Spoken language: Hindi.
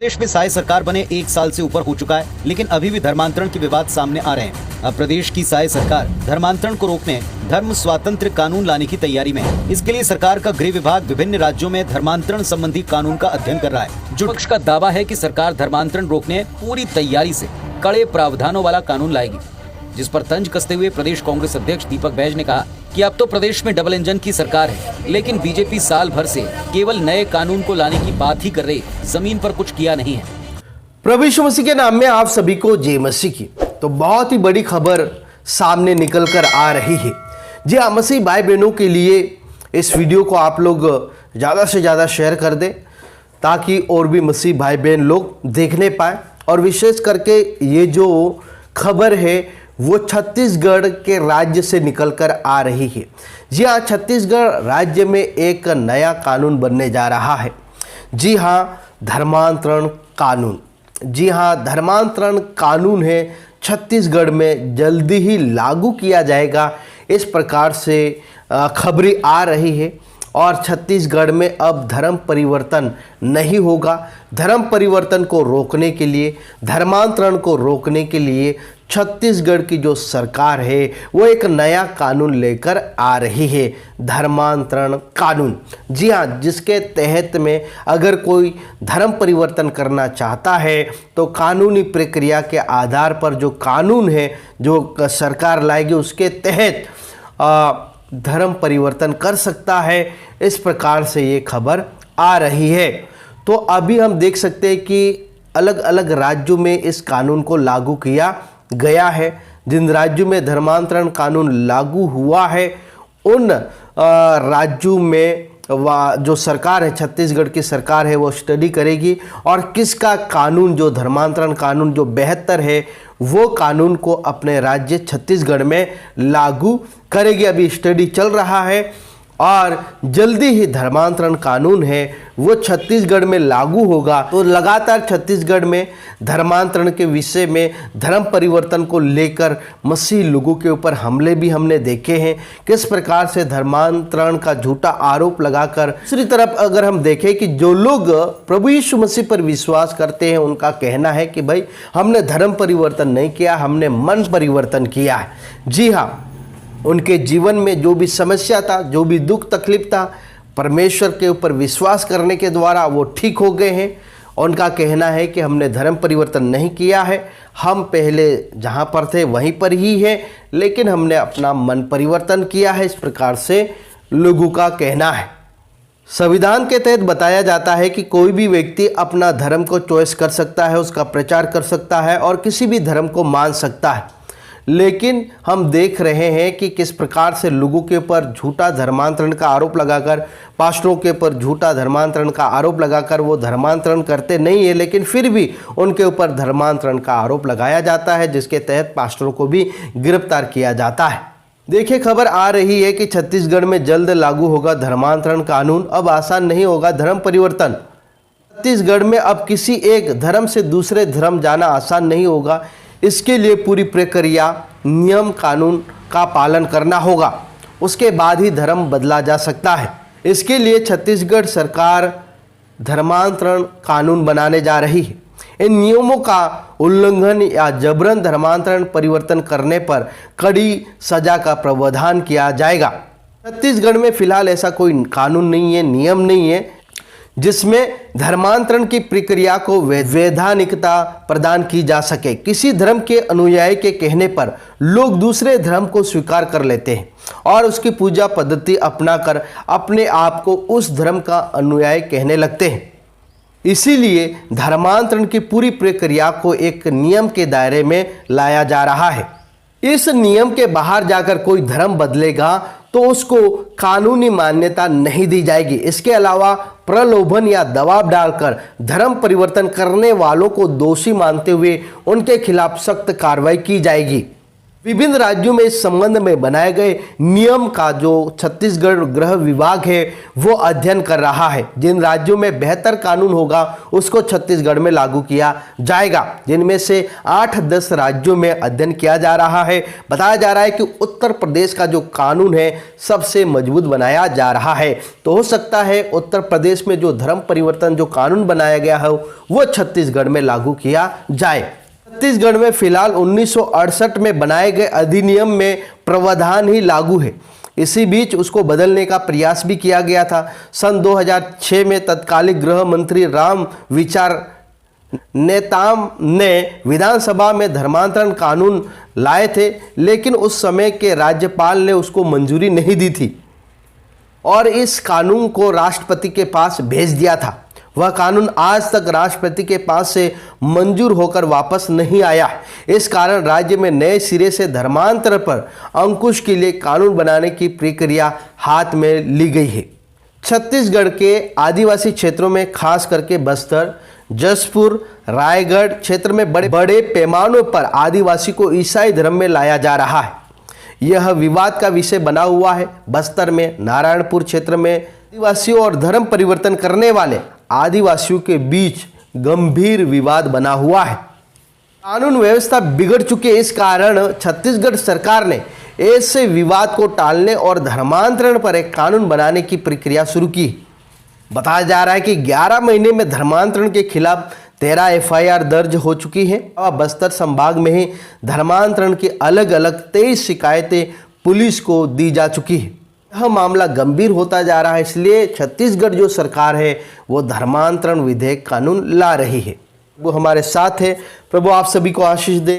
प्रदेश में साय सरकार बने 1 साल से ऊपर हो चुका है, लेकिन अभी भी धर्मांतरण के विवाद सामने आ रहे हैं। अब प्रदेश की साय सरकार धर्मांतरण को रोकने धर्म स्वातंत्र्य कानून लाने की तैयारी में है। इसके लिए सरकार का गृह विभाग विभिन्न राज्यों में धर्मांतरण संबंधी कानून का अध्ययन कर रहा है। जो पक्ष का दावा है कि सरकार धर्मांतरण रोकने पूरी तैयारी से कड़े प्रावधानों वाला कानून लाएगी, जिस पर तंज कसते हुए प्रदेश कांग्रेस अध्यक्ष दीपक बैज ने कहा कि अब तो प्रदेश में डबल इंजन की सरकार है, लेकिन बीजेपी साल भर से केवल नए कानून को लाने की बात ही कर रही, जमीन पर कुछ किया नहीं है। प्रभु यीशु मसीह के नाम में आप सभी को जय मसीह की। तो बहुत ही बड़ी खबर सामने निकल कर आ रही है। जी हाँ, मसीह भाई बहनों के लिए इस वीडियो को आप लोग ज़्यादा से ज़्यादा शेयर कर दें, ताकि और भी मसीह भाई बहन लोग देखने पाए। और विशेष करके ये जो खबर है वो छत्तीसगढ़ के राज्य से निकलकर आ रही है। जी हाँ, छत्तीसगढ़ राज्य में एक नया कानून बनने जा रहा है। जी हाँ, धर्मांतरण कानून। जी हाँ, धर्मांतरण कानून है, छत्तीसगढ़ में जल्दी ही लागू किया जाएगा, इस प्रकार से खबरें आ रही है। और छत्तीसगढ़ में अब धर्म परिवर्तन नहीं होगा। धर्म परिवर्तन को रोकने के लिए, धर्मांतरण को रोकने के लिए छत्तीसगढ़ की जो सरकार है वो एक नया कानून लेकर आ रही है, धर्मांतरण कानून। जी हाँ, जिसके तहत में अगर कोई धर्म परिवर्तन करना चाहता है तो कानूनी प्रक्रिया के आधार पर जो कानून है जो सरकार लाएगी उसके तहत धर्म परिवर्तन कर सकता है। इस प्रकार से ये खबर आ रही है। तो अभी हम देख सकते हैं कि अलग अलग राज्यों में इस कानून को लागू किया गया है। जिन राज्यों में धर्मांतरण कानून लागू हुआ है उन राज्यों में जो सरकार है, छत्तीसगढ़ की सरकार है, वो स्टडी करेगी और किसका कानून, जो धर्मांतरण कानून जो बेहतर है, वो कानून को अपने राज्य छत्तीसगढ़ में लागू करेगी। अभी स्टडी चल रहा है और जल्दी ही धर्मांतरण कानून है वो छत्तीसगढ़ में लागू होगा। तो लगातार छत्तीसगढ़ में धर्मांतरण के विषय में, धर्म परिवर्तन को लेकर मसीही लोगों के ऊपर हमले भी हमने देखे हैं, किस प्रकार से धर्मांतरण का झूठा आरोप लगाकर। दूसरी तरफ अगर हम देखें कि जो लोग प्रभु यीशु मसीह पर विश्वास करते हैं उनका कहना है कि भाई हमने धर्म परिवर्तन नहीं किया, हमने मन परिवर्तन किया है। जी हाँ, उनके जीवन में जो भी समस्या था, जो भी दुख तकलीफ था, परमेश्वर के ऊपर विश्वास करने के द्वारा वो ठीक हो गए हैं। उनका कहना है कि हमने धर्म परिवर्तन नहीं किया है, हम पहले जहाँ पर थे वहीं पर ही हैं, लेकिन हमने अपना मन परिवर्तन किया है। इस प्रकार से लोगों का कहना है। संविधान के तहत बताया जाता है कि कोई भी व्यक्ति अपना धर्म को चॉइस कर सकता है, उसका प्रचार कर सकता है और किसी भी धर्म को मान सकता है। लेकिन हम देख रहे हैं कि किस प्रकार से लोगों के ऊपर झूठा धर्मांतरण का आरोप लगाकर, पास्टरों के ऊपर झूठा धर्मांतरण का आरोप लगाकर वो धर्मांतरण करते नहीं है, लेकिन फिर भी उनके ऊपर धर्मांतरण का आरोप लगाया जाता है, जिसके तहत पास्टरों को भी गिरफ्तार किया जाता है। देखिए, खबर आ रही है कि छत्तीसगढ़ में जल्द लागू होगा धर्मांतरण कानून। अब आसान नहीं होगा धर्म परिवर्तन। छत्तीसगढ़ में अब किसी एक धर्म से दूसरे धर्म जाना आसान नहीं होगा। इसके लिए पूरी प्रक्रिया, नियम कानून का पालन करना होगा, उसके बाद ही धर्म बदला जा सकता है। इसके लिए छत्तीसगढ़ सरकार धर्मांतरण कानून बनाने जा रही है। इन नियमों का उल्लंघन या जबरन धर्मांतरण परिवर्तन करने पर कड़ी सजा का प्रावधान किया जाएगा। छत्तीसगढ़ में फिलहाल ऐसा कोई कानून नहीं है, नियम नहीं है जिसमें धर्मांतरण की प्रक्रिया को वैधानिकता प्रदान की जा सके। किसी धर्म के अनुयायी के कहने पर लोग दूसरे धर्म को स्वीकार कर लेते हैं और उसकी पूजा पद्धति अपनाकर अपने आप को उस धर्म का अनुयायी कहने लगते हैं। इसीलिए धर्मांतरण की पूरी प्रक्रिया को एक नियम के दायरे में लाया जा रहा है। इस नियम के बाहर जाकर कोई धर्म बदलेगा तो उसको कानूनी मान्यता नहीं दी जाएगी। इसके अलावा प्रलोभन या दबाव डालकर धर्म परिवर्तन करने वालों को दोषी मानते हुए उनके खिलाफ सख्त कार्रवाई की जाएगी। विभिन्न राज्यों में इस संबंध में बनाए गए नियम का जो छत्तीसगढ़ गृह विभाग है वो अध्ययन कर रहा है। जिन राज्यों में बेहतर कानून होगा उसको छत्तीसगढ़ में लागू किया जाएगा, जिनमें से 8-10 राज्यों में अध्ययन किया जा रहा है। बताया जा रहा है कि उत्तर प्रदेश का जो कानून है सबसे मजबूत बनाया जा रहा है। तो हो सकता है उत्तर प्रदेश में जो धर्म परिवर्तन जो कानून बनाया गया है वो छत्तीसगढ़ में लागू किया जाए। छत्तीसगढ़ में फिलहाल 1968 में बनाए गए अधिनियम में प्रावधान ही लागू है। इसी बीच उसको बदलने का प्रयास भी किया गया था। सन 2006 में तत्कालीन गृह मंत्री राम विचार नेताम ने विधानसभा में धर्मांतरण कानून लाए थे, लेकिन उस समय के राज्यपाल ने उसको मंजूरी नहीं दी थी और इस कानून को राष्ट्रपति के पास भेज दिया था। वह कानून आज तक राष्ट्रपति के पास से मंजूर होकर वापस नहीं आया। इस कारण राज्य में नए सिरे से धर्मांतर पर अंकुश के लिए कानून बनाने की प्रक्रिया हाथ में ली गई है। छत्तीसगढ़ के आदिवासी क्षेत्रों में खास करके बस्तर, जशपुर, रायगढ़ क्षेत्र में बड़े पैमानों पर आदिवासी को ईसाई धर्म में लाया जा रहा है। यह विवाद का विषय बना हुआ है। बस्तर में नारायणपुर क्षेत्र में आदिवासियों और धर्म परिवर्तन करने वाले आदिवासियों के बीच गंभीर विवाद बना हुआ है। कानून व्यवस्था बिगड़ चुकी है। इस कारण छत्तीसगढ़ सरकार ने ऐसे विवाद को टालने और धर्मांतरण पर एक कानून बनाने की प्रक्रिया शुरू की। बताया जा रहा है कि 11 महीने में धर्मांतरण के खिलाफ 13 एफआईआर दर्ज हो चुकी है और बस्तर संभाग में ही धर्मांतरण की अलग अलग 23 शिकायतें पुलिस को दी जा चुकी है। यह मामला गंभीर होता जा रहा है, इसलिए छत्तीसगढ़ जो सरकार है वो धर्मांतरण विधेयक कानून ला रही है। वो हमारे साथ है। प्रभु आप सभी को आशीष दे।